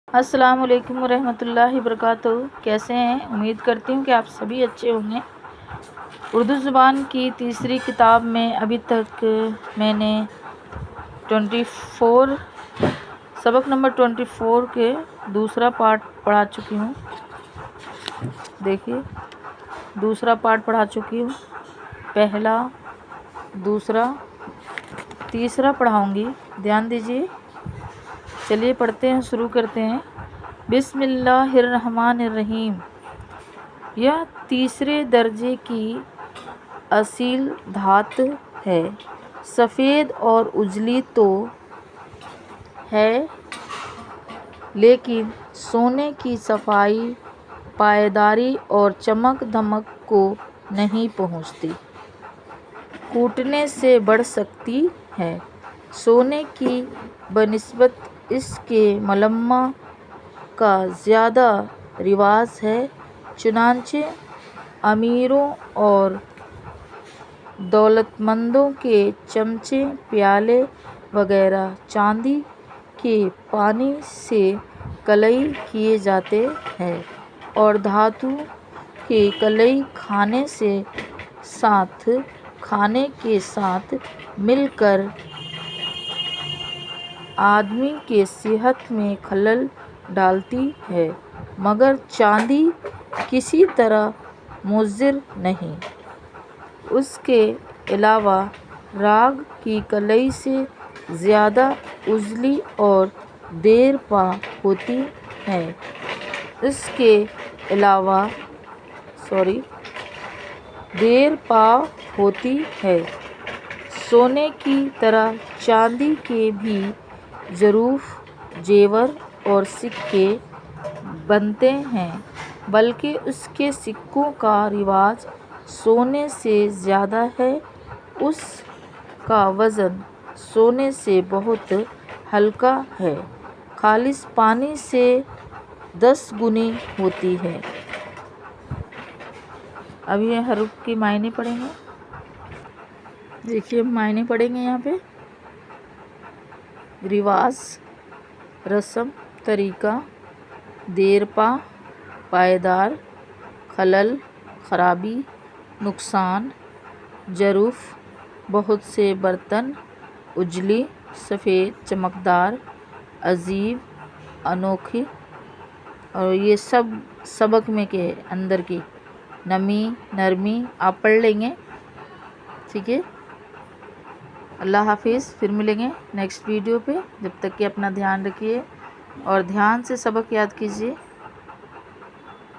السلام علیکم ورحمۃ اللہ وبرکاتہ۔ کیسے ہیں؟ امید کرتی ہوں کہ آپ سبھی اچھے ہوں گے۔ اردو زبان کی تیسری کتاب میں ابھی تک میں نے سبق نمبر 24 کے دوسرا پارٹ پڑھا چکی ہوں۔ دیکھیے، دوسرا پارٹ پڑھا چکی ہوں، پہلا، دوسرا، تیسرا پڑھاؤں گی، دھیان دیجیے۔ چلیے پڑھتے ہیں، شروع کرتے ہیں۔ بسم اللہ الرحمن الرحیم۔ یہ تیسرے درجے کی اصیل دھات ہے، سفید اور اجلی تو ہے لیکن سونے کی صفائی، پائیداری اور چمک دمک کو نہیں پہنچتی۔ کوٹنے سے بڑھ سکتی ہے۔ سونے کی بنسبت اس کے ملمہ کا زیادہ رواج ہے، چنانچہ امیروں اور دولت مندوں کے چمچے، پیالے وغیرہ چاندی کے پانی سے کلائی کیے جاتے ہیں اور دھاتوں کے کلائی کھانے کے ساتھ مل کر آدمی کی صحت میں خلل ڈالتی ہے، مگر چاندی کسی طرح مضر نہیں۔ اس کے علاوہ راگ کی کلائی سے زیادہ اجلی اور دیر پا ہوتی ہے۔ سونے کی طرح چاندی کے بھی ظروف، زیور اور سکے بنتے ہیں، بلکہ اس کے سکوں کا رواج سونے سے زیادہ ہے۔ اس کا وزن سونے سے بہت ہلکا ہے، خالص پانی سے 10 گنی ہوتی ہے۔ اب یہ حروف کے معنی پڑھیں گے۔ دیکھیے، معنی پڑھیں گے یہاں پہ۔ رواج، رسم، طریقہ، دیر پا، پائیدار، خلل، خرابی، نقصان، ظروف، بہت سے برتن، اجلی، سفید، چمکدار، عجیب، انوکھی، اور یہ سب سبق میں کے اندر کی نرمی آپ پڑھ لیں گے، ٹھیک ہے۔ اللہ حافظ، پھر ملیں گے نیکسٹ ویڈیو پہ۔ جب تک کہ اپنا دھیان رکھیے اور دھیان سے سبق یاد کیجیے۔